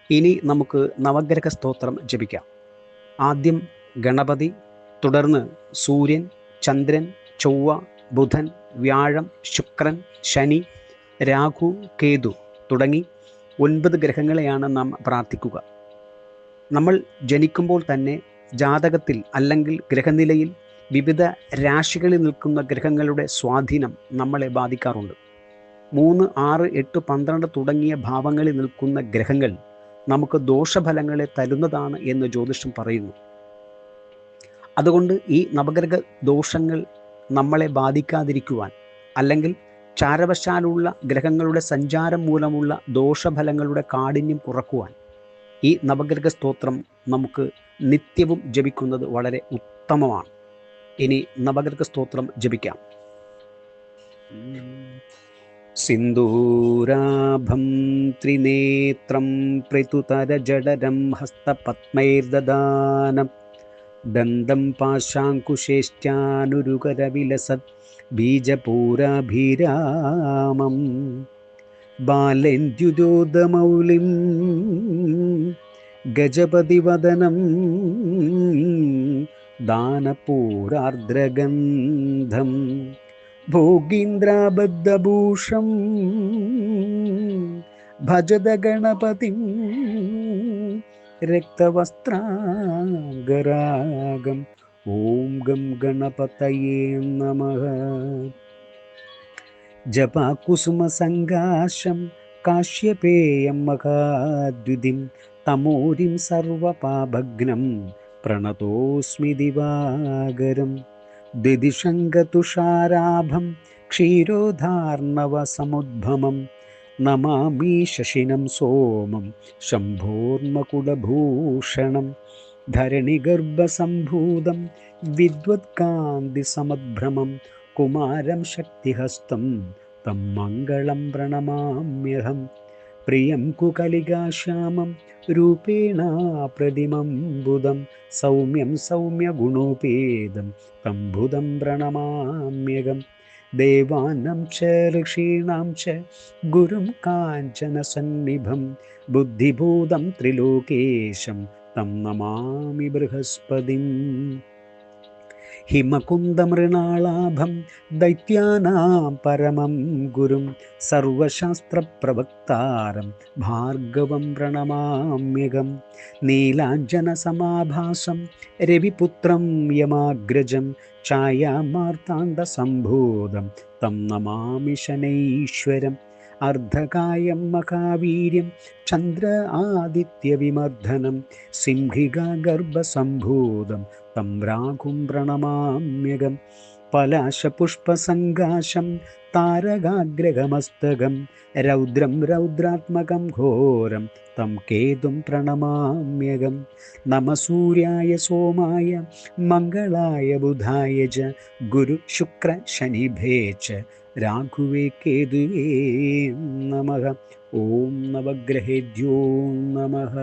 ഇനി നമുക്ക് നവഗ്രഹ സ്തോത്രം ജപിക്കാം. ആദ്യം ഗണപതി, തുടർന്ന് സൂര്യൻ, ചന്ദ്രൻ, ചൊവ്വ, ബുധൻ, വ്യാഴം, ശുക്രൻ, ശനി, രാഹു, കേതു തുടങ്ങി 9 ഗ്രഹങ്ങളെയാണ് നാം പ്രാർത്ഥിക്കുക. നമ്മൾ ജനിക്കുമ്പോൾ തന്നെ ജാതകത്തിൽ അല്ലെങ്കിൽ ഗ്രഹനിലയിൽ വിവിധ രാശികളിൽ നിൽക്കുന്ന ഗ്രഹങ്ങളുടെ സ്വാധീനം നമ്മളെ ബാധിക്കാറുണ്ട്. 3, 6, 8, 12 തുടങ്ങിയ ഭാവങ്ങളിൽ നിൽക്കുന്ന ഗ്രഹങ്ങൾ നമുക്ക് ദോഷഫലങ്ങളെ തരുന്നതാണ് എന്ന് ജ്യോതിഷം പറയുന്നു. അതുകൊണ്ട് ഈ നവഗ്രഹ ദോഷങ്ങൾ നമ്മളെ ബാധിക്കാതിരിക്കുവാൻ, അല്ലെങ്കിൽ ചാരവശാലുള്ള ഗ്രഹങ്ങളുടെ സഞ്ചാരം മൂലമുള്ള ദോഷഫലങ്ങളുടെ കാഠിന്യം കുറക്കുവാൻ ഈ നവഗ്രഹ സ്തോത്രം നമുക്ക് നിത്യവും ജപിക്കുന്നത് വളരെ ഉത്തമമാണ്. ഇനി നവഗ്രഹ സ്തോത്രം ജപിക്കാം. സിന്ദൂരാഭം ത്രിനേത്രം പൃഥുതരജഠരം ഹസ്തപത്മൈർദദാനം ദന്തം പാശാങ്കുശേശ്ചാനുരുകരവിലസത് ബീജപൂരാഭിരാമം ബാലേന്ദ്യുജോദമൗലിം ഗജപതിവദനം ദാനപൂരാർദ്രഗന്ധം ഭോഗീന്ദ്രാബദ്ധഭൂഷം ഭജത ഗണപതിം രക്തവസ്ത്രാംഗരാഗം. ഓം ഗം ഗണപതയേ നമഃ. ജപാകുസുമസങ്കാശം കാശ്യപേയം മഹാദ്യുതിം തമോരിം സർവപാപഘ്നം പ്രണതോസ്മി ദിവാകരം. ദിദിശങ്കതുഷാരാഭം ക്ഷീരോധാർണവസമുദ്ഭമം നമാമി ശശിനം സോമം ശംഭോർമകുടഭൂഷണം. ധരണിഗർഭസംഭൂതം വിദ്വത്കാന്തിസമദ്ഭ്രമം കുമാരം ശക്തിഹസ്തം തം മംഗളം പ്രണമാമ്യഹം. പ്രിയം കുകലികാശ്യാമം രൂപേണ പ്രതിമം ബുധം സൗമ്യം സൗമ്യഗുണോപേതം തം ബുധം പ്രണമാമ്യഹം. ദേവാനാം ച ഋഷീണാം ച ഗുരും കാഞ്ചനസന്നിഭം ബുദ്ധിഭൂതം ത്രിലോകേശം തം നമാമി ബൃഹസ്പതിം. ഹിമകുന്ദമൃണാളാഭം ദൈത്യാനാം പരമം ഗുരും സർവശാസ്ത്രപ്രവക്താരം ഭാർഗവം പ്രണമാമ്യഹം. നീലാഞ്ജനസമാഭാസം രവിപുത്രം യമാഗ്രജം ഛായാമാർത്താണ്ഡസംഭൂതം തം നമാമി ശനൈശ്വരം. അർദ്ധകായം മഹാവീര്യം ചന്ദ്ര ആദിത്യവിമർദ്ദനം സിംഹികാഗർഭസംഭൂതം തം രാഘും പ്രണമാമ്യഹം. പലാശപുഷ്പസങ്കാശം താരകാഗ്രഹമസ്തകം രൗദ്രം രൗദ്രാത്മകം ഘോരം തം കേതും പ്രണമാമ്യഹം. നമ സൂര്യായ സോമായ മംഗളായ ബുധായ ച ഗുരു ശുക്ര ശനിഭേ ച രാഘുവേ കേതുവേ നമഃ. ഓം നവഗ്രഹേഭ്യോ നമഃ.